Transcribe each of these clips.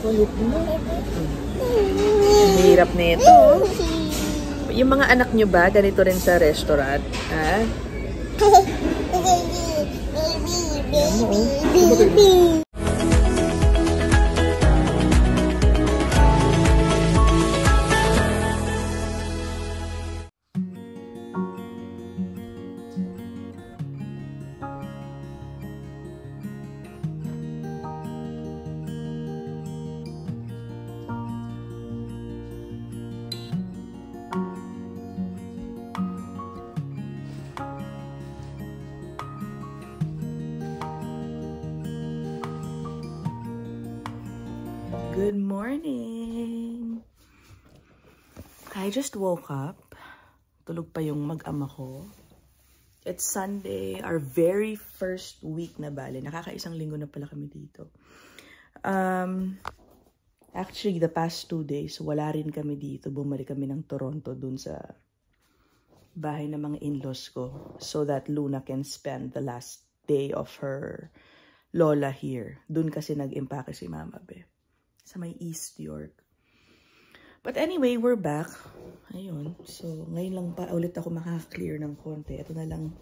Kulit mo. Hirap na ito. Yung mga anak nyo ba, ganito rin sa restaurant? Ha? Good morning! I just woke up. Tulog pa yung mag-ama ko. It's Sunday, our very first week na bale. Nakakaisang linggo na pala kami dito. Actually, the past 2 days, wala rin kami dito. Bumalik kami ng Toronto dun sa bahay ng mga in-laws ko so that Luna can spend the last day of her lola here. Dun kasi nag-impake si Mama Be. Sa may East York. But anyway, we're back. Ayun. So, ngayon lang pa ulit ako makaka-clear ng konti. Ito na lang.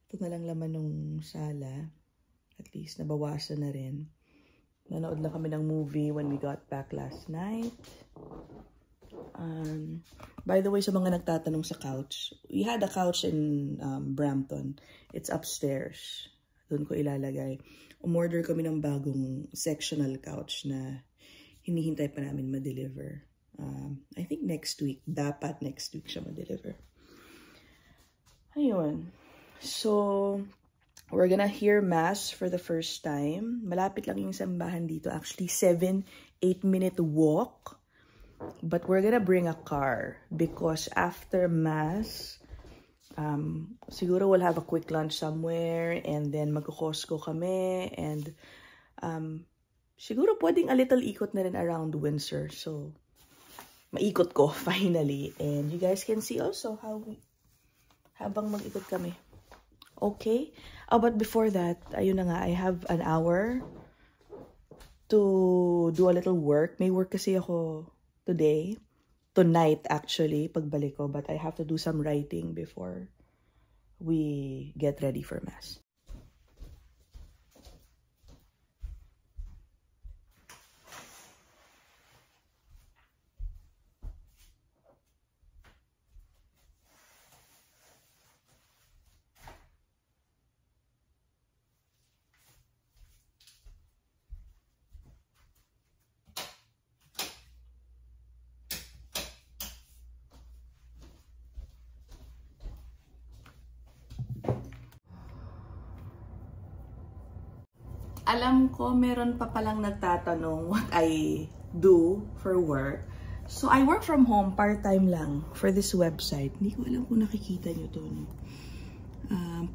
Ito na lang laman ng sala. At least, nabawasan na rin. Nanood lang kami ng movie when we got back last night. By the way, sa mga nagtatanong sa couch, we had a couch in Brampton. It's upstairs. Doon ko ilalagay. Umorder kami ng bagong sectional couch na hinihintay pa namin ma-deliver. I think next week. Dapat next week siya ma-deliver. Ayun. So, we're gonna hear Mass for the first time. Malapit lang yung sambahan dito. Actually, 7-8 minute walk. But we're gonna bring a car because after Mass, siguro we'll have a quick lunch somewhere and then mag-Costco kami and siguro pwedeng a little ikot na rin around Windsor. So, maikot ko finally. And you guys can see also how habang mag-ikot kami. Okay? Oh, but before that, ayun na nga, I have an hour to do a little work. May work kasi ako today. Tonight, actually, pagbalik ko. But I have to do some writing before we get ready for Mass. Alam ko, meron pa palang nagtatanong what I do for work. So, I work from home, part-time lang, for this website. Hindi ko alam kung nakikita nyo to.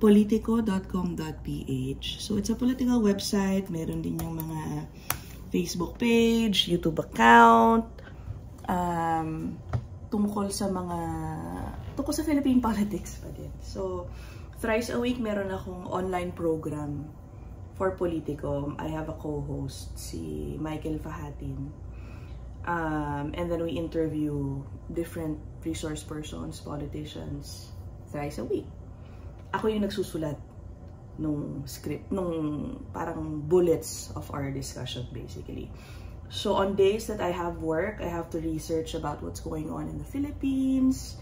Politico.com.ph. So, it's a political website. Meron din yung mga Facebook page, YouTube account, tungkol sa Philippine politics pa din. So, thrice a week, meron akong online program for Politico. I have a co-host, si Michael Fahatin. And then we interview different resource persons, politicians, thrice a week. Ako yung nagsusulat nung script, nung parang bullets of our discussion, basically. So on days that I have work, I have to research about what's going on in the Philippines,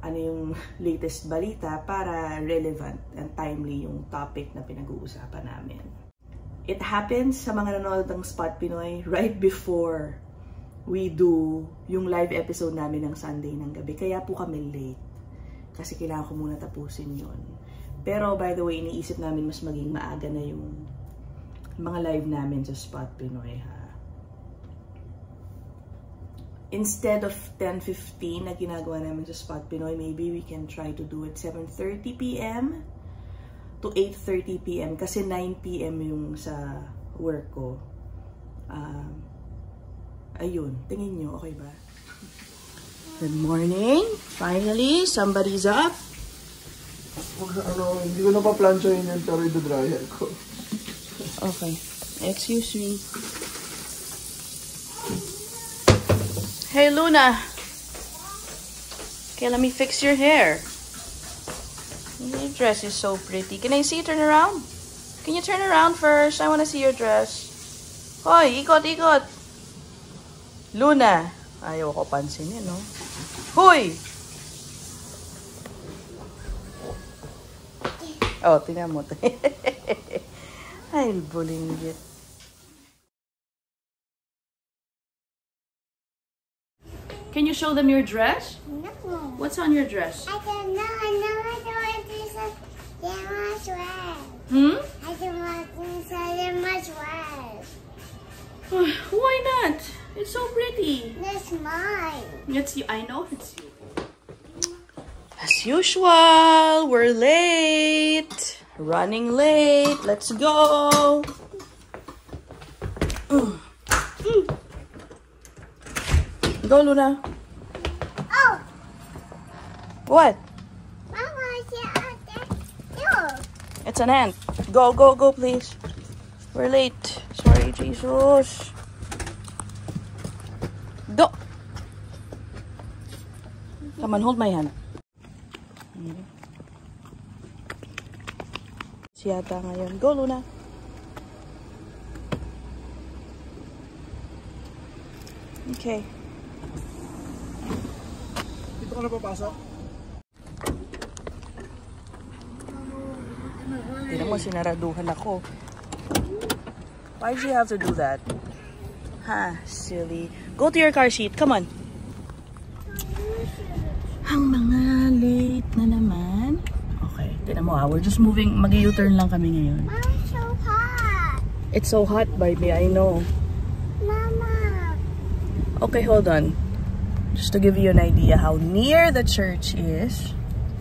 ano yung latest balita para relevant and timely yung topic na pinag-uusapan namin. It happens sa mga nanonood ng Spot Pinoy right before we do yung live episode namin ng Sunday ng gabi. Kaya po kami late. Kasi kailangan ko muna tapusin yun. Pero by the way, iniisip namin mas maging maaga na yung mga live namin sa Spot Pinoy, ha. Instead of 10:15 na ginagawa namin sa Spot Pinoy, maybe we can try to do it 7:30 p.m. to 8:30 p.m. kasi 9 p.m. yung sa work ko. Ayun, tingin nyo, okay ba? Good morning! Finally, somebody's up. Hindi ko na pa-plancha yun pero i-dryer ko. Okay. Excuse me. Hey, Luna. Okay, let me fix your hair. Your dress is so pretty. Can I see you turn around? Can you turn around first? I want to see your dress. Hoy, ikot, ikot. Luna. Ayaw ko pansinin, no? Hoy! Oh, tingnan mo. I'll bullying it. Can you show them your dress? No. What's on your dress? I don't know. I know I don't want to say much dress. I don't want to say much dress. Why not? It's so pretty. That's mine. It's you. I know it's you. As usual, we're late. Running late. Let's go. Go, Luna. Oh. What? Mama, you. It's an ant. Go, go, go, please. We're late. Sorry, Jesus. Go. Come on, hold my hand. Siyata ngayon. Go, Luna. Okay. Dito ka na papasok? Tignan mo, sinaraduhan ako. Why did you have to do that? Ha, silly. Go to your car seat. Come on. Ang mga late na naman. Okay, tignan mo we're just moving. Mag-U-turn lang kami ngayon. Mama, so hot. It's so hot, baby. I know. Mama. Okay, hold on. Just to give you an idea how near the church is.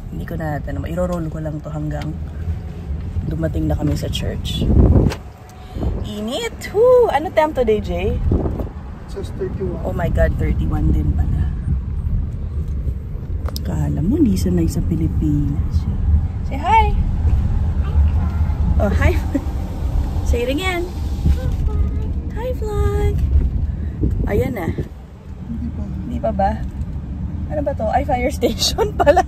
Hindi ko na, iro-roll ko lang to hanggang dumating na kami sa church. Init! Woo! Ano temp today, Jay? It says 31. Oh my God, 31 din pala. Kala mo, hindi sanay sa Pilipinas. Say hi! Oh, hi! Say it again! Hi, vlog! Ayan na. Hindi pa ba? Ano ba to? Ay, fire station pala.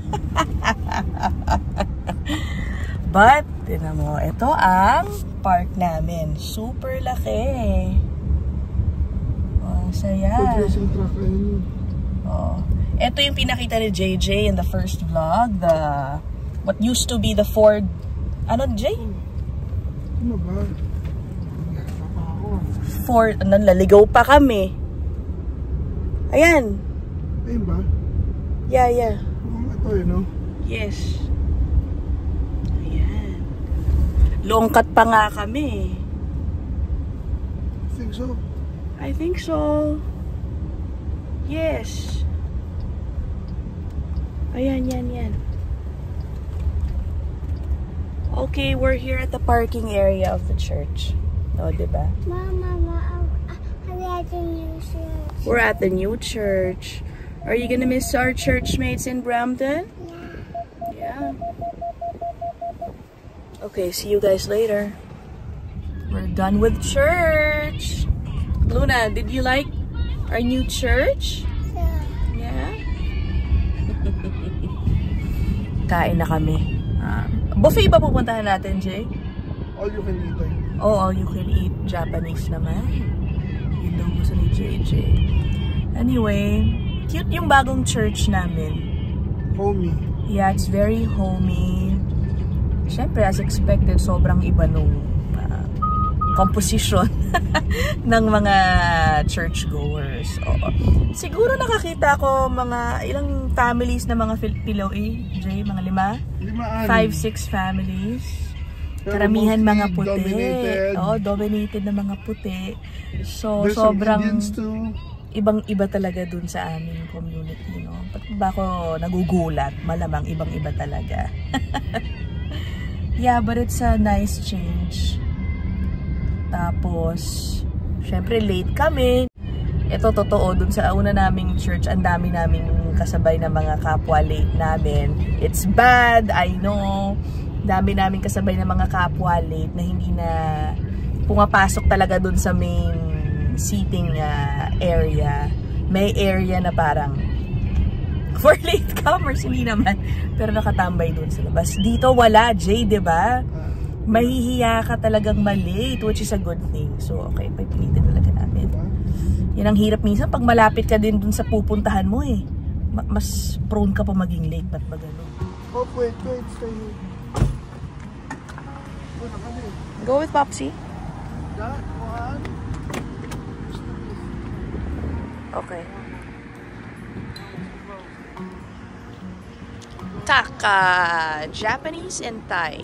But, tinan mo, ito ang park namin. Super laki. Oh, saya. Pag-racing truck na yun. Oh. Ito yung pinakita ni JJ in the first vlog. What used to be the Ford. Ano, Jay? Ano ba? Ford. Nalaligaw pa kami. Ayan. Ayun ba? Yeah, yeah. Ito yun, no? Yes. Ayan. Long cut pa nga kami. I think so. I think so. Yes. Ayan, yan. Okay, we're here at the parking area of the church. O, diba? Mama, I'm at the new church. We're at the new church. Are you gonna miss our church mates in Brampton? Yeah. Okay, see you guys later. We're done with church. Luna, did you like our new church? Yeah? Kain na kami. Buffet ba pupuntahan natin, Jay? All you can eat, eh? Oh, all you can eat. Japanese naman. Yun daw gusto ni JJ. Anyway, cute yung bagong church namin. Homey. Yeah, it's very homey. Siyempre, as expected, sobrang iba nung composition ng mga churchgoers. Oo. Siguro nakakita ko mga ilang families na mga Piloy, Jay, mga 5, 6 families. Karamihan mga puti. Dominated. Oo, dominated na mga puti. So, There's sobrang too. ibang-iba talaga dun sa aming community, no? Ba't ba ako nagugulat? Malamang ibang-iba talaga. Yeah, but it's a nice change. Tapos, syempre late kami. Ito totoo, dun sa una naming church, ang dami naming kasabay na mga kapwa late namin. It's bad, I know. Dami naming kasabay na mga kapwa late na hindi na pumapasok talaga dun sa main seating area. May area na parang for latecomers, hindi naman. Pero nakatambay dun sa labas. Dito wala, Jay, diba? Mahihiya ka talagang malate, which is a good thing. So, okay, pipilitin talaga natin. Yan ang hirap minsan pag malapit ka din dun sa pupuntahan mo eh. Mas prone ka pa maging late, ba't ba ganun? Oh, wait, stay here. Go with Popsy. That one. Okay. Taka, Japanese and Thai.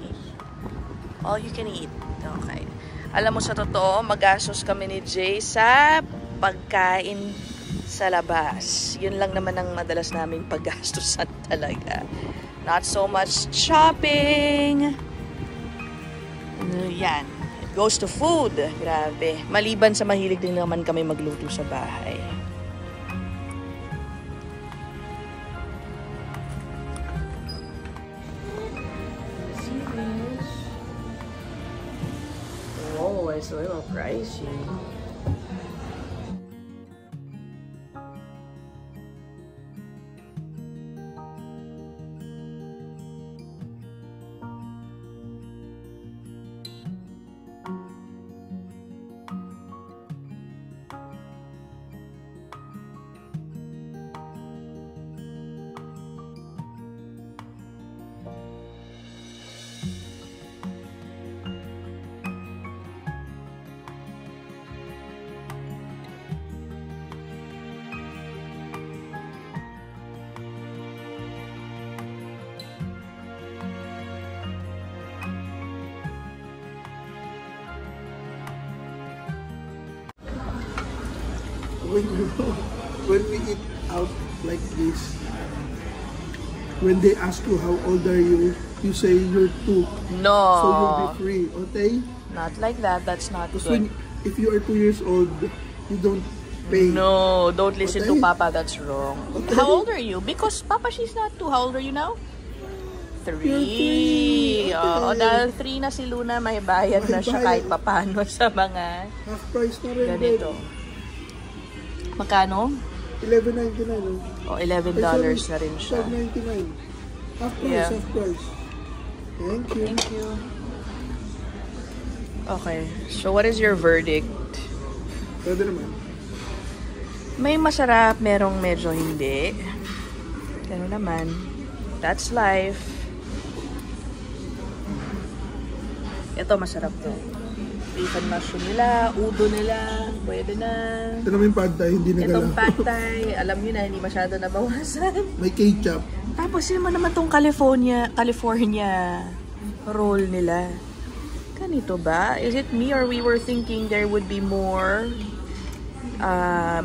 All you can eat. Okay. Alam mo sa totoo, magastos kami ni Jay sa pagkain sa labas. Yun lang naman ang madalas namin paggastosan talaga. Not so much shopping. Yan. It goes to food. Grabe. Maliban sa mahilig din naman kami magluto sa bahay. Oh, it's a little pricey. When we eat out like this, when they ask you how old are you, you say you're 2. No. So you'll be free, okay? Not like that. That's not Because good. if you are 2 years old, you don't pay. No, don't listen to Okay. Papa. That's wrong. Okay. How old are you? Because Papa, she's not 2. How old are you now? 3. You're 3. Oo, Okay. dahil 3 na si Luna, may bayad na siya kahit May papano sa mga Half price na rin. ganito. Magkano? $11.99. O, $11 na rin siya. $12.99. Half price, Yeah. half price. Thank you. Thank you. Okay, so what is your verdict? Pwede naman. May masarap, merong medyo hindi. Gano'n naman. That's life. Ito, masarap to. Beef and mushroom nila, udo nila, pwede na. Ito naman yung pad thai, hindi Itong nagala. pad thai, alam nyo na, hindi masyado nabawasan. May ketchup. Tapos yun naman tong California roll nila. Ganito ba? Is it me or we were thinking there would be more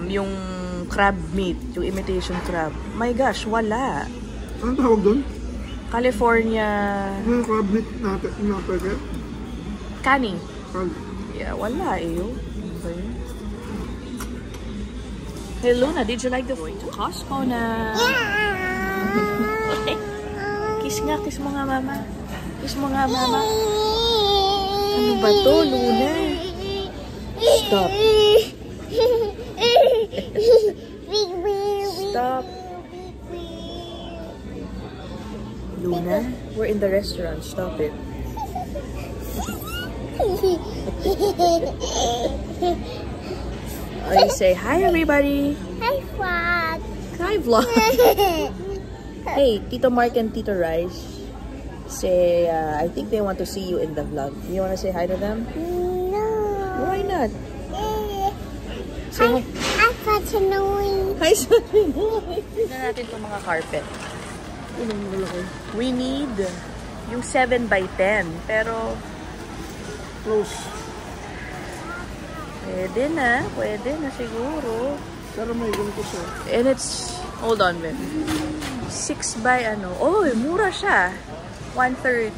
yung crab meat, yung imitation crab? My gosh, wala. Anong tawag doon? California Yung crab meat natin, yung packet. kaning. Crab. Yeah, wala eh. Okay. Hey Luna, did you like the going to Costco na? Okay. Kiss mo nga mama. Kiss mo nga mama. Ano ba to, Luna? Stop. Stop. Luna, we're in the restaurant. Stop it. Oh, you say hi, everybody. Hi, Frog. Hi, vlog. Hey, Tito Mark and Tito Rice. Say, I think they want to see you in the vlog. You want to say hi to them? No. Why not? Say hi. I'm such annoying. Hi, Sabi. Tignan natin itong mga carpet. We need yung 7x10. Pero, Close. pwede na siguro. Pero may ganito siya. And it's, hold on, babe. 6 by ano. Oh, mura siya. 130.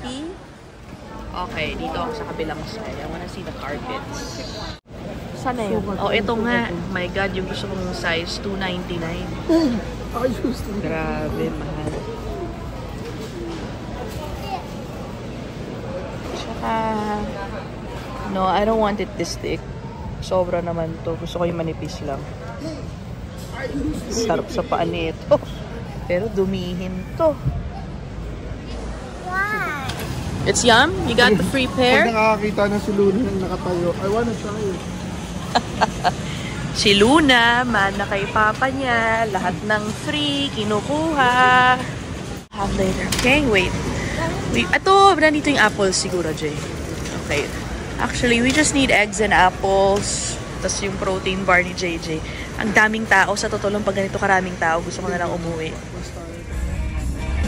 Okay, dito ako sa kabilang side. I wanna see the carpets. Sana yun? Oh, ito nga. My God, yung gusto kong size, $299. Ayos. Grabe, mahal. Tsaka, No, I don't want it this thick. Sobra naman to. Gusto ko yung manipis lang. Sarap sa paa nito. Pero dumihin to. Why? It's yum? You got the free pair? Pag nakakita na si Luna nang nakatayo, I wanna try it. Si Luna, man na kay papa niya. Lahat ng free, kinukuha. Have later. Okay, wait. Ito, nandito yung apples siguro, Jay. Okay. Actually, we just need eggs and apples. Tapos yung protein bar ni JJ. Ang daming tao. Sa totoo lang, pag ganito karaming tao, gusto ko na lang umuwi.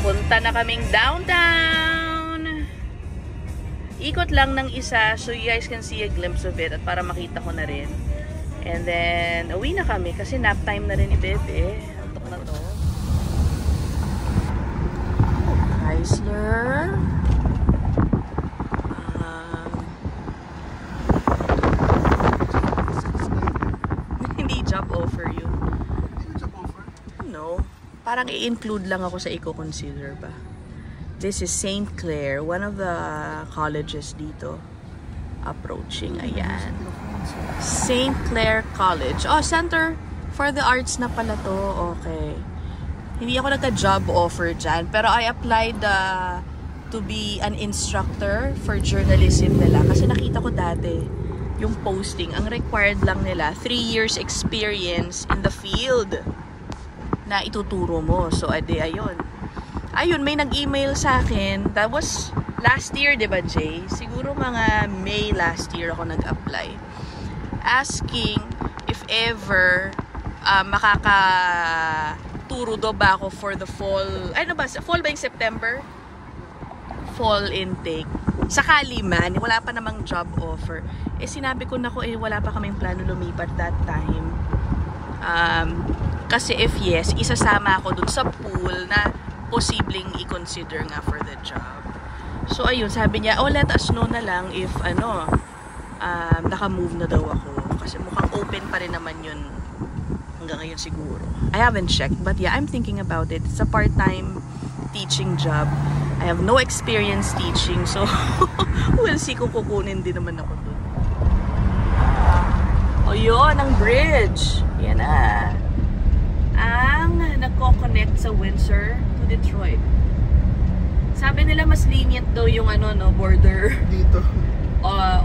Punta na kaming downtown. Ikot lang ng isa so you guys can see a glimpse of it at para makita ko na rin. And then, uwi na kami kasi nap time na rin ni Bebe. Antok na to. Chrysler. Hindi job offer yun. Hindi job offer? No. Parang i-include lang ako sa i-consider ba. This is St. Clair, one of the colleges dito. Approaching, ayan. St. Clair College. Oh, Center for the Arts na pala to. Okay. Hindi ako nagka-job offer dyan. Pero I applied to be an instructor for journalism nila. Kasi nakita ko dati yung posting. Ang required lang nila, 3 years experience in the field na ituturo mo. So, edi, ayun. Ayun, may nag-email sa akin. That was last year, diba, Jay? Siguro mga May last year ako nag-apply. Asking if ever makakaturo do ba ako for the fall. Ano ba? Fall ba yung September? Fall intake. Sakali man, wala pa namang job offer. Eh, sinabi ko na ko, wala pa kaming plano lumipat that time. Kasi if yes, isasama ako dun sa pool na posibleng i-consider nga for the job. So, ayun, sabi niya, let us know na lang if, naka-move na daw ako. Kasi mukhang open pa rin naman yun hanggang ngayon siguro. I haven't checked, but yeah, I'm thinking about it. It's a part-time teaching job. I have no experience teaching, so we'll see kung kukunin din naman ako dun. O yun, ang bridge. Yan na. Ang nagko-connect sa Windsor to Detroit. Sabi nila mas lenient daw yung border Dito.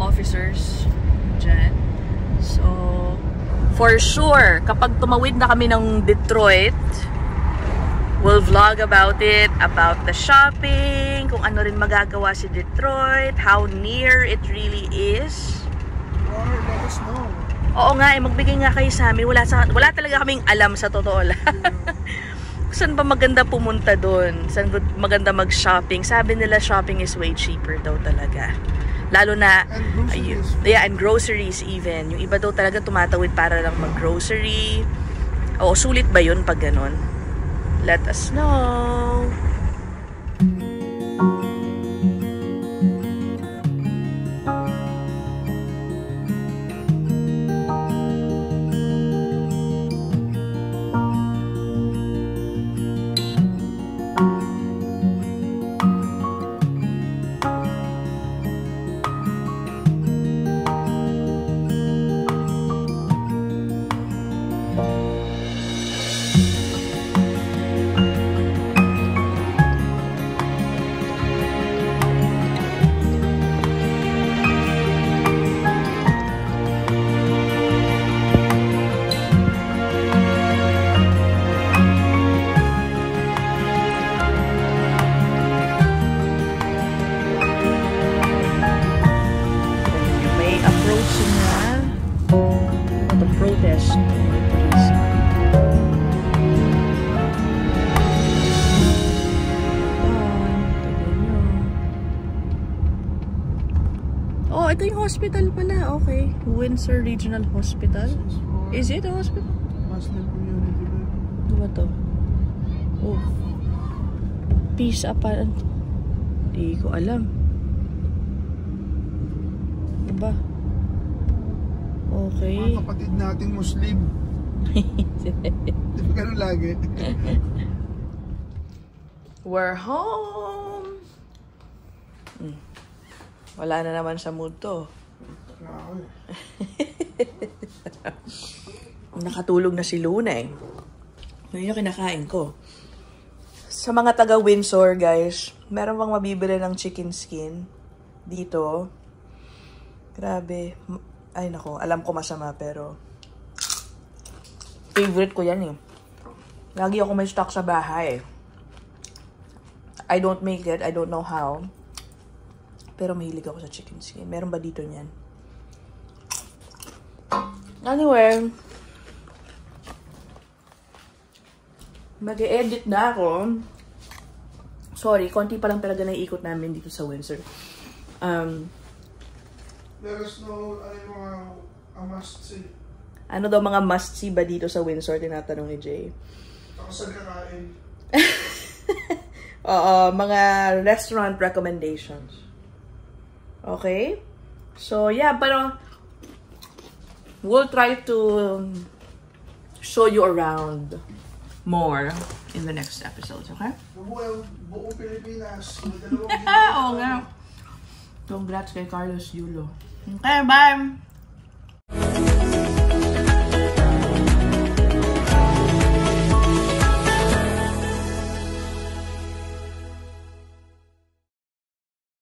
Officers dyan. So, for sure, kapag tumawid na kami ng Detroit, we'll vlog about it, about the shopping, kung ano rin magagawa si Detroit, how near it really is. Or let us know. Oo nga, magbigay nga kayo sa amin. Wala talaga kaming alam sa totoo lang. Saan ba maganda pumunta doon? Saan ba maganda mag-shopping? Sabi nila shopping is way cheaper daw talaga. Lalo na, and groceries even. Yung iba daw talaga tumatawid para lang mag-grocery. Oo, sulit ba yun pag ganun? Let us know. Ito yung hospital pala. Okay. Windsor Regional Hospital. Is it a hospital? Muslim community. Ano ba to? Oh. Peace apparent. Di ko alam. Ano ba? Okay. Mga kapatid nating Muslim. Di ba ganun lagi? We're home! Wala na naman sa mood to. na ako eh. Nakatulog na si Luna eh. Yun yung kinakain ko. Sa mga taga Windsor, guys, meron bang mabibili ng chicken skin dito? Grabe. Ay nako, alam ko masama pero favorite ko yan eh. Lagi ako may stock sa bahay. I don't make it. I don't know how. Pero mahilig ako sa chicken skin. Meron ba dito niyan? Anyway, mag-e-edit na ako. Sorry, konti pa lang talaga naiikot namin dito sa Windsor. Let us know ano yung mga must-see. Ano daw mga must-see ba dito sa Windsor? Tinatanong ni Jay. Ako saan kakain? Oo, mga restaurant recommendations. Okay? So, yeah, pero we'll try to show you around more in the next episodes, okay? Buong Pilipinas. May dalawang Oo nga. Congrats kay Carlos Yulo. Okay, bye!